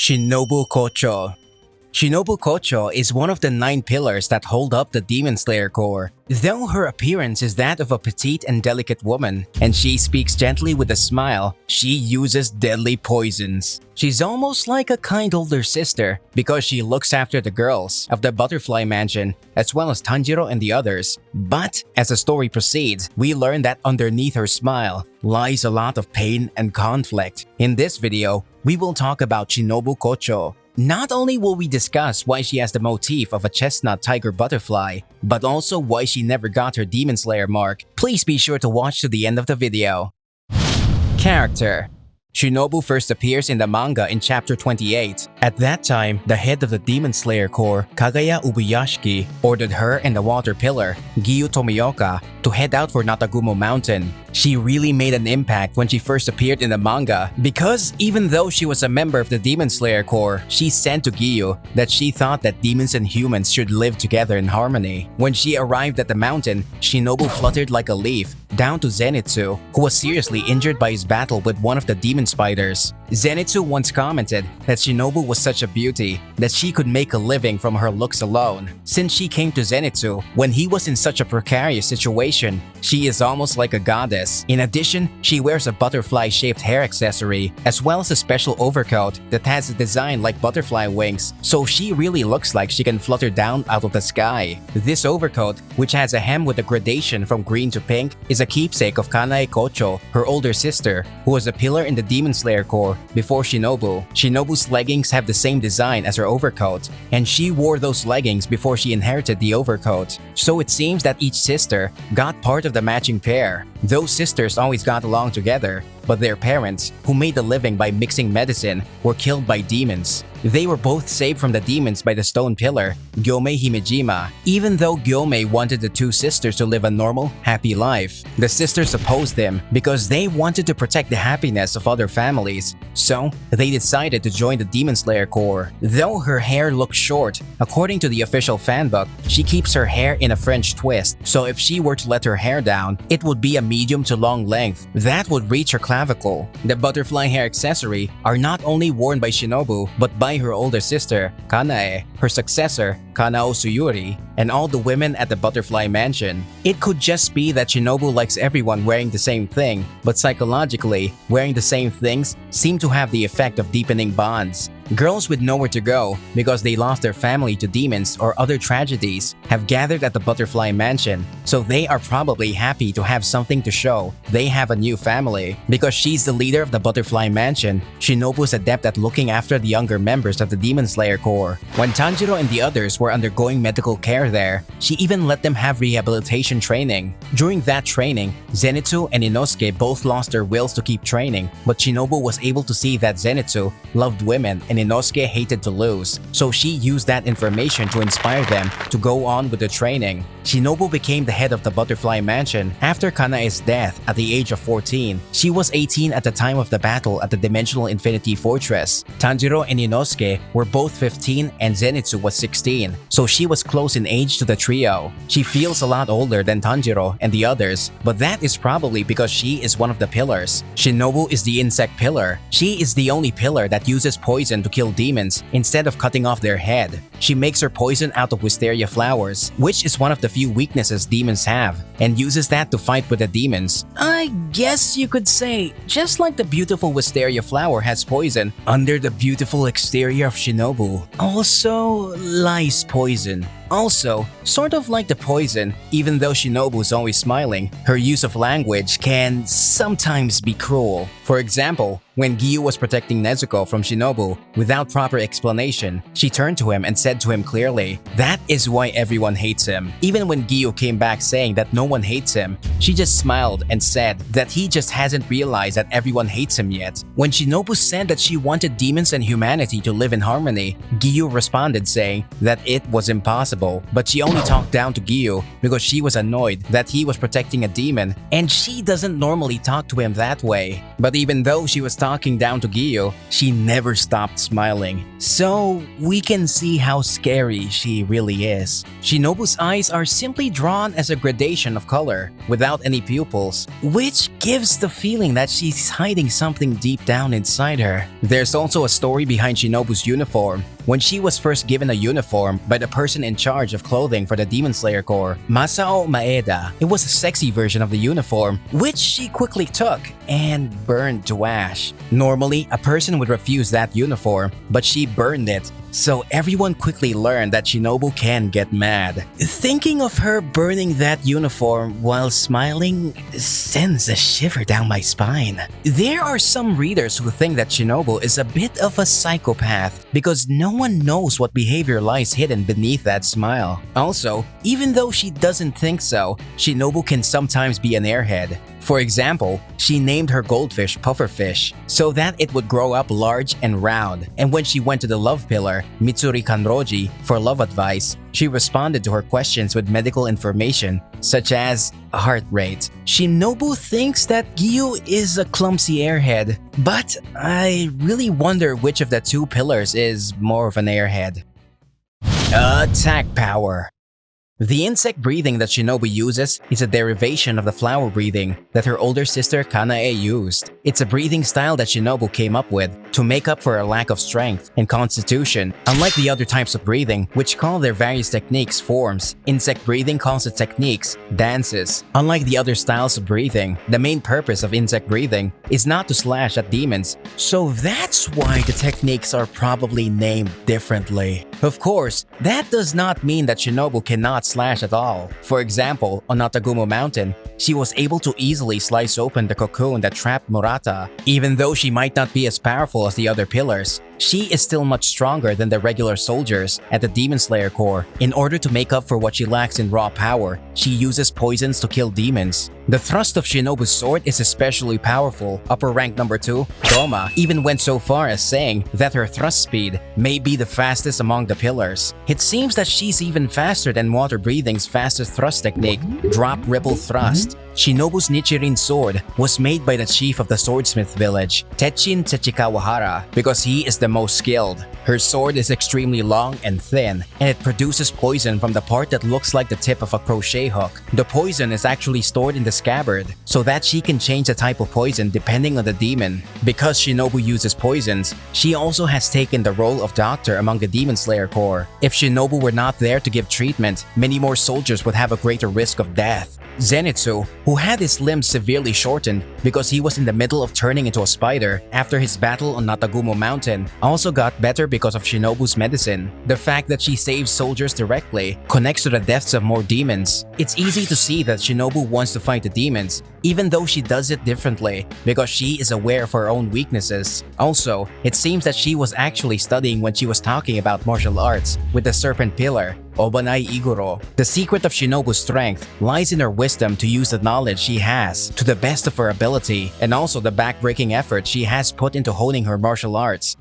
Shinobu Kocho. Shinobu Kocho is one of the 9 pillars that hold up the Demon Slayer Corps. Though her appearance is that of a petite and delicate woman, and she speaks gently with a smile, she uses deadly poisons. She's almost like a kind older sister because she looks after the girls of the Butterfly Mansion as well as Tanjiro and the others. But as the story proceeds, we learn that underneath her smile lies a lot of pain and conflict. In this video, we will talk about Shinobu Kocho. Not only will we discuss why she has the motif of a chestnut tiger butterfly, but also why she never got her Demon Slayer mark. Please be sure to watch to the end of the video. Character. Shinobu first appears in the manga in chapter 28. At that time, the head of the Demon Slayer Corps, Kagaya Ubuyashiki, ordered her and the water pillar, Giyu Tomioka, to head out for Natagumo Mountain. She really made an impact when she first appeared in the manga because even though she was a member of the Demon Slayer Corps, she said to Giyu that she thought that demons and humans should live together in harmony. When she arrived at the mountain, Shinobu fluttered like a leaf down to Zenitsu, who was seriously injured by his battle with one of the demon spiders. Zenitsu once commented that Shinobu was such a beauty that she could make a living from her looks alone. Since she came to Zenitsu when he was in such a precarious situation, she is almost like a goddess. In addition, she wears a butterfly-shaped hair accessory as well as a special overcoat that has a design like butterfly wings, so she really looks like she can flutter down out of the sky. This overcoat, which has a hem with a gradation from green to pink, is a keepsake of Kanae Kocho, her older sister, who was a pillar in the Demon Slayer Corps before Shinobu. Shinobu's leggings have the same design as her overcoat, and she wore those leggings before she inherited the overcoat. So it seems that each sister got part of the matching pair. Those sisters always got along together, but their parents, who made a living by mixing medicine, were killed by demons. They were both saved from the demons by the stone pillar, Gyomei Himejima, even though Gyomei wanted the 2 sisters to live a normal, happy life. The sisters opposed them because they wanted to protect the happiness of other families, so they decided to join the Demon Slayer Corps. Though her hair looks short, according to the official fanbook, she keeps her hair in a French twist, so if she were to let her hair down, it would be a medium to long length that would reach her clavicle. The butterfly hair accessory are not only worn by Shinobu, but by her older sister, Kanae, her successor, Kanao Suyuri, and all the women at the Butterfly Mansion. It could just be that Shinobu likes everyone wearing the same thing, but psychologically, wearing the same things seem to have the effect of deepening bonds. Girls with nowhere to go because they lost their family to demons or other tragedies have gathered at the Butterfly Mansion, so they are probably happy to have something to show they have a new family. Because she's the leader of the Butterfly Mansion, Shinobu's adept at looking after the younger members of the Demon Slayer Corps. When Tanjiro and the others were undergoing medical care there, she even let them have rehabilitation training. During that training, Zenitsu and Inosuke both lost their wills to keep training, but Shinobu was able to see that Zenitsu loved women and Inosuke hated to lose, so she used that information to inspire them to go on with the training. Shinobu became the head of the Butterfly Mansion after Kanae's death at the age of 14. She was 18 at the time of the battle at the Dimensional Infinity Fortress. Tanjiro and Inosuke were both 15 and Zenitsu was 16, so she was close in age to the trio. She feels a lot older than Tanjiro and the others, but that is probably because she is one of the pillars. Shinobu is the insect pillar. She is the only pillar that uses poison to kill demons instead of cutting off their head. She makes her poison out of wisteria flowers, which is one of the few weaknesses demons have, and uses that to fight with the demons. I guess you could say, just like the beautiful wisteria flower has poison, under the beautiful exterior of Shinobu also lies poison. Also, sort of like the poison, even though Shinobu is always smiling, her use of language can sometimes be cruel. For example, when Giyu was protecting Nezuko from Shinobu without proper explanation, she turned to him and said to him clearly, "That is why everyone hates him." Even when Giyu came back saying that no one hates him, she just smiled and said that he just hasn't realized that everyone hates him yet. When Shinobu said that she wanted demons and humanity to live in harmony, Giyu responded saying that it was impossible, but she only talked down to Giyu because she was annoyed that he was protecting a demon and she doesn't normally talk to him that way. But even though she was talking down to Giyu, she never stopped smiling. So we can see how scary she really is. Shinobu's eyes are simply drawn as a gradation of color, without any pupils, which gives the feeling that she's hiding something deep down inside her. There's also a story behind Shinobu's uniform. When she was first given a uniform by the person in charge of clothing for the Demon Slayer Corps, Masao Maeda, it was a sexy version of the uniform, which she quickly took and burned to ash. Normally, a person would refuse that uniform, but she burned it. So everyone quickly learned that Shinobu can get mad. Thinking of her burning that uniform while smiling sends a shiver down my spine. There are some readers who think that Shinobu is a bit of a psychopath because no one knows what behavior lies hidden beneath that smile. Also, even though she doesn't think so, Shinobu can sometimes be an airhead. For example, she named her goldfish Pufferfish so that it would grow up large and round, and when she went to the love pillar, Mitsuri Kanroji, for love advice, she responded to her questions with medical information such as heart rate. Shinobu thinks that Giyu is a clumsy airhead, but I really wonder which of the two pillars is more of an airhead. Attack power. The insect breathing that Shinobu uses is a derivation of the flower breathing that her older sister Kanae used. It's a breathing style that Shinobu came up with to make up for her lack of strength and constitution. Unlike the other types of breathing, which call their various techniques forms, insect breathing calls its techniques dances. Unlike the other styles of breathing, the main purpose of insect breathing is not to slash at demons, so that's why the techniques are probably named differently. Of course, that does not mean that Shinobu cannot slash at all. For example, on Natagumo Mountain, she was able to easily slice open the cocoon that trapped Murata. Even though she might not be as powerful as the other pillars, she is still much stronger than the regular soldiers at the Demon Slayer Corps. In order to make up for what she lacks in raw power, she uses poisons to kill demons. The thrust of Shinobu's sword is especially powerful. Upper rank number 2, Doma, even went so far as saying that her thrust speed may be the fastest among the pillars. It seems that she's even faster than water breathing's fastest thrust technique, drop ripple thrust. Shinobu's Nichirin sword was made by the chief of the swordsmith village, Techin Tachikawahara, because he is the most skilled. Her sword is extremely long and thin, and it produces poison from the part that looks like the tip of a crochet hook. The poison is actually stored in the scabbard, so that she can change the type of poison depending on the demon. Because Shinobu uses poisons, she also has taken the role of doctor among the Demon Slayer Corps. If Shinobu were not there to give treatment, many more soldiers would have a greater risk of death. Zenitsu, who had his limbs severely shortened because he was in the middle of turning into a spider after his battle on Natagumo Mountain, also got better because of Shinobu's medicine. The fact that she saves soldiers directly connects to the deaths of more demons. It's easy to see that Shinobu wants to fight the demons, even though she does it differently, because she is aware of her own weaknesses. Also, it seems that she was actually studying when she was talking about martial arts with the Serpent Pillar, Obanai Iguro. The secret of Shinobu's strength lies in her wisdom to use the knowledge she has to the best of her ability, and also the backbreaking effort she has put into honing her martial arts.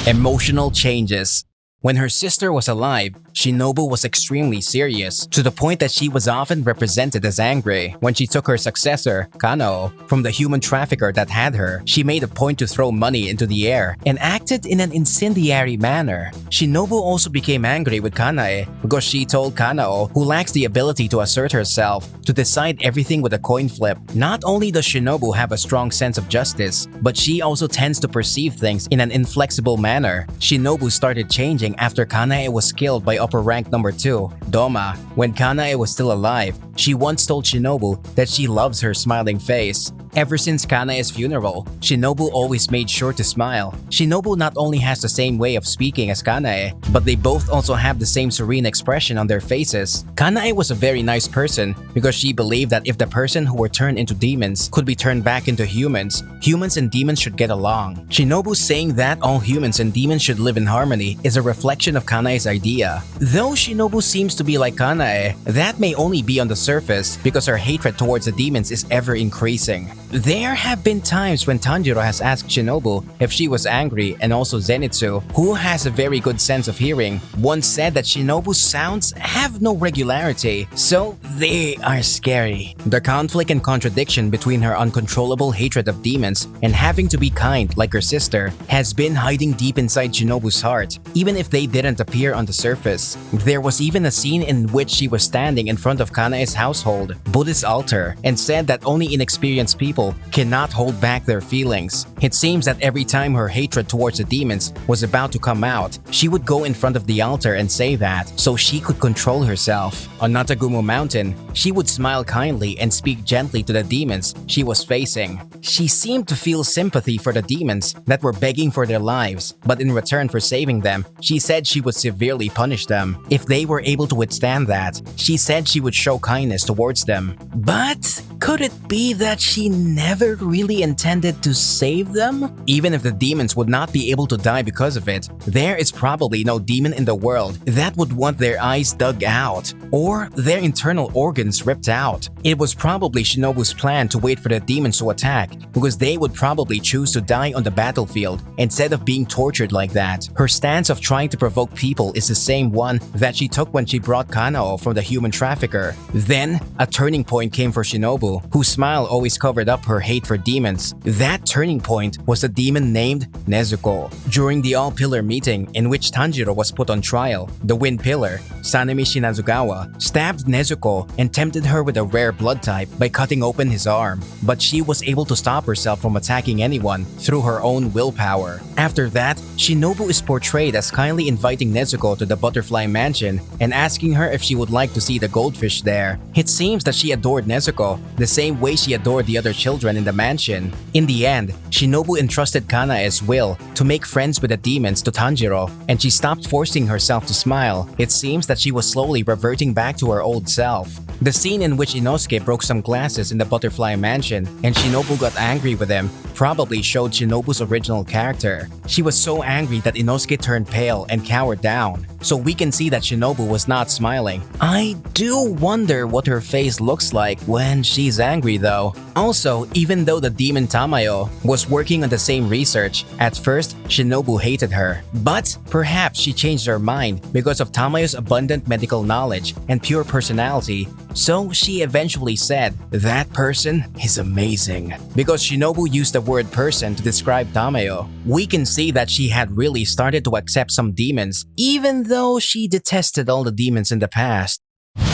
Emotional changes. When her sister was alive, Shinobu was extremely serious, to the point that she was often represented as angry. When she took her successor, Kanao, from the human trafficker that had her, she made a point to throw money into the air and acted in an incendiary manner. Shinobu also became angry with Kanae because she told Kanao, who lacks the ability to assert herself, to decide everything with a coin flip. Not only does Shinobu have a strong sense of justice, but she also tends to perceive things in an inflexible manner. Shinobu started changing after Kanae was killed by upper rank number 2, Doma. When Kanae was still alive, she once told Shinobu that she loves her smiling face. Ever since Kanae's funeral, Shinobu always made sure to smile. Shinobu not only has the same way of speaking as Kanae, but they both also have the same serene expression on their faces. Kanae was a very nice person because she believed that if the person who were turned into demons could be turned back into humans, humans and demons should get along. Shinobu saying that all humans and demons should live in harmony is a reflection of Kanae's idea. Though Shinobu seems to be like Kanae, that may only be on the surface because her hatred towards the demons is ever increasing. There have been times when Tanjiro has asked Shinobu if she was angry, and also Zenitsu, who has a very good sense of hearing, once said that Shinobu's sounds have no regularity, so they are scary. The conflict and contradiction between her uncontrollable hatred of demons and having to be kind like her sister has been hiding deep inside Shinobu's heart, even if they didn't appear on the surface. There was even a scene in which she was standing in front of Kanae's household, Buddhist altar, and said that only inexperienced people cannot hold back their feelings. It seems that every time her hatred towards the demons was about to come out, she would go in front of the altar and say that so she could control herself. On Natagumo Mountain, she would smile kindly and speak gently to the demons she was facing. She seemed to feel sympathy for the demons that were begging for their lives, but in return for saving them, she said she would severely punish them. If they were able to withstand that, she said she would show kindness towards them. But could it be that she never really intended to save them? Even if the demons would not be able to die because of it, there is probably no demon in the world that would want their eyes dug out or their internal organs ripped out. It was probably Shinobu's plan to wait for the demons to attack because they would probably choose to die on the battlefield instead of being tortured like that. Her stance of trying to provoke people is the same one that she took when she brought Kanao from the human trafficker. Then, a turning point came for Shinobu, whose smile always covered up her hate for demons. That turning point was a demon named Nezuko. During the All-Pillar meeting in which Tanjiro was put on trial, the Wind Pillar, Sanemi Shinazugawa, stabbed Nezuko and tempted her with a rare blood type by cutting open his arm, but she was able to stop herself from attacking anyone through her own willpower. After that, Shinobu is portrayed as kindly inviting Nezuko to the Butterfly Mansion and asking her if she would like to see the goldfish there. It seems that she adored Nezuko the same way she adored the other children in the mansion. In the end, Shinobu entrusted Kanae's will to make friends with the demons to Tanjiro, and she stopped forcing herself to smile. It seems that she was slowly reverting back to her old self. The scene in which Inosuke broke some glasses in the Butterfly Mansion and Shinobu got angry with him probably showed Shinobu's original character. She was so angry that Inosuke turned pale and cowered down, so we can see that Shinobu was not smiling. I do wonder what her face looks like when she's angry though. Also, even though the demon Tamayo was working on the same research, at first Shinobu hated her. But perhaps she changed her mind because of Tamayo's abundant medical knowledge and pure personality. So she eventually said, "That person is amazing." Because Shinobu used the word person to describe Tamayo, we can see that she had really started to accept some demons, even though she detested all the demons in the past.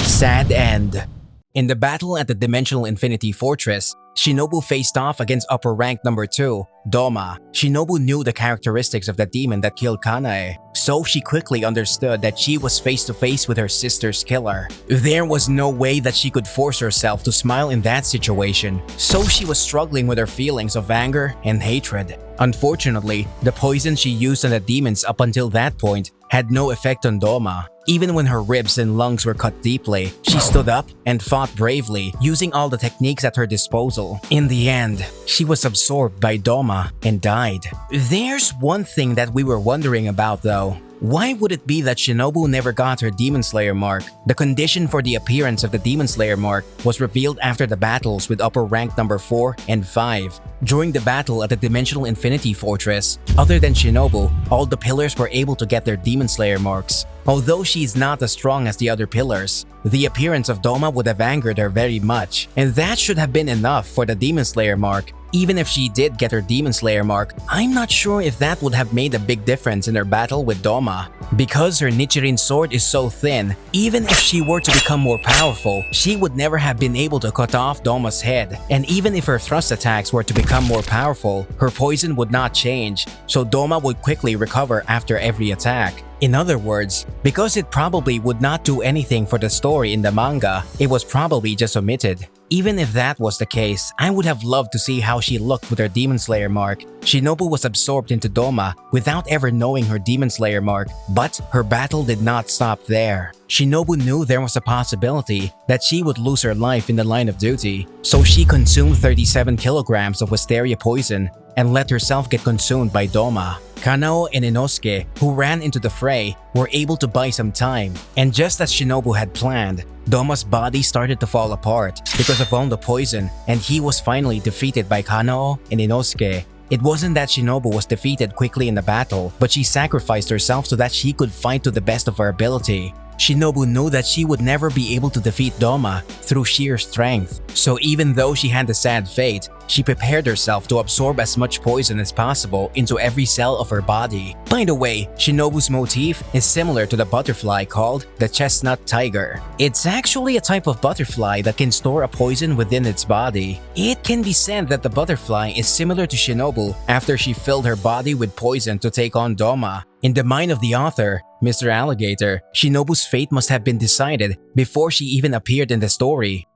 Sad end. In the battle at the Dimensional Infinity Fortress, Shinobu faced off against upper rank number 2, Doma. Shinobu knew the characteristics of the demon that killed Kanae, so she quickly understood that she was face to face with her sister's killer. There was no way that she could force herself to smile in that situation, so she was struggling with her feelings of anger and hatred. Unfortunately, the poison she used on the demons up until that point had no effect on Doma. Even when her ribs and lungs were cut deeply, she stood up and fought bravely, using all the techniques at her disposal. In the end, she was absorbed by Doma and died. There's one thing that we were wondering about though. Why would it be that Shinobu never got her Demon Slayer mark? The condition for the appearance of the Demon Slayer mark was revealed after the battles with upper rank number 4 and 5. During the battle at the Dimensional Infinity Fortress, other than Shinobu, all the pillars were able to get their Demon Slayer marks. Although she is not as strong as the other pillars, the appearance of Doma would have angered her very much, and that should have been enough for the Demon Slayer mark. Even if she did get her Demon Slayer mark, I'm not sure if that would have made a big difference in her battle with Doma. Because her Nichirin sword is so thin, even if she were to become more powerful, she would never have been able to cut off Doma's head. And even if her thrust attacks were to become more powerful, her poison would not change, so Doma would quickly recover after every attack. In other words, because it probably would not do anything for the story in the manga, it was probably just omitted. Even if that was the case, I would have loved to see how she looked with her Demon Slayer mark. Shinobu was absorbed into Doma without ever knowing her Demon Slayer mark, but her battle did not stop there. Shinobu knew there was a possibility that she would lose her life in the line of duty, so she consumed 37 kilograms of Wisteria poison and let herself get consumed by Doma. Kanao and Inosuke, who ran into the fray, were able to buy some time, and just as Shinobu had planned, Doma's body started to fall apart because of all the poison, and he was finally defeated by Kanao and Inosuke. It wasn't that Shinobu was defeated quickly in the battle, but she sacrificed herself so that she could fight to the best of her ability. Shinobu knew that she would never be able to defeat Doma through sheer strength. So even though she had a sad fate, she prepared herself to absorb as much poison as possible into every cell of her body. By the way, Shinobu's motif is similar to the butterfly called the chestnut tiger. It's actually a type of butterfly that can store a poison within its body. It can be said that the butterfly is similar to Shinobu after she filled her body with poison to take on Doma. In the mind of the author, Mr. Alligator, Shinobu's fate must have been decided before she even appeared in the story.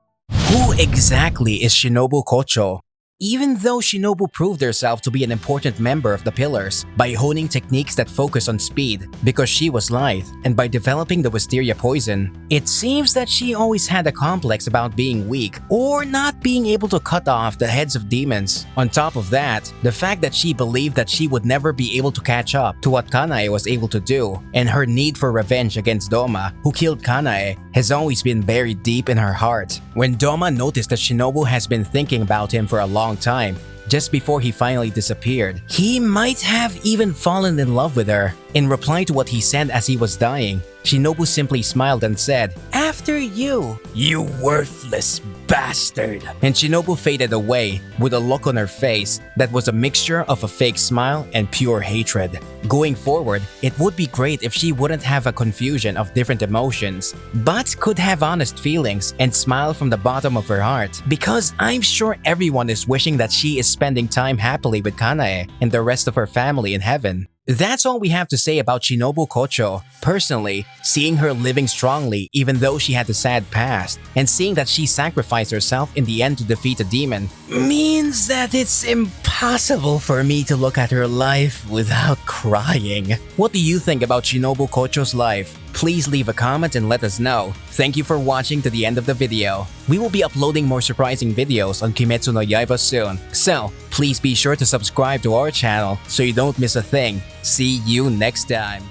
Who exactly is Shinobu Kocho? Even though Shinobu proved herself to be an important member of the Pillars by honing techniques that focus on speed because she was lithe and by developing the Wisteria poison, it seems that she always had a complex about being weak or not being able to cut off the heads of demons. On top of that, the fact that she believed that she would never be able to catch up to what Kanae was able to do and her need for revenge against Doma, who killed Kanae, has always been buried deep in her heart. When Doma noticed that Shinobu has been thinking about him for a long time, just before he finally disappeared, he might have even fallen in love with her. In reply to what he said as he was dying, Shinobu simply smiled and said, "After you, you worthless bastard." And Shinobu faded away with a look on her face that was a mixture of a fake smile and pure hatred. Going forward, it would be great if she wouldn't have a confusion of different emotions, but could have honest feelings and smile from the bottom of her heart, because I'm sure everyone is wishing that she is spending time happily with Kanae and the rest of her family in heaven. That's all we have to say about Shinobu Kocho. Personally, seeing her living strongly even though she had a sad past, and seeing that she sacrificed herself in the end to defeat a demon, means that it's impossible for me to look at her life without crying. What do you think about Shinobu Kocho's life? Please leave a comment and let us know. Thank you for watching to the end of the video. We will be uploading more surprising videos on Kimetsu no Yaiba soon, so please be sure to subscribe to our channel so you don't miss a thing. See you next time.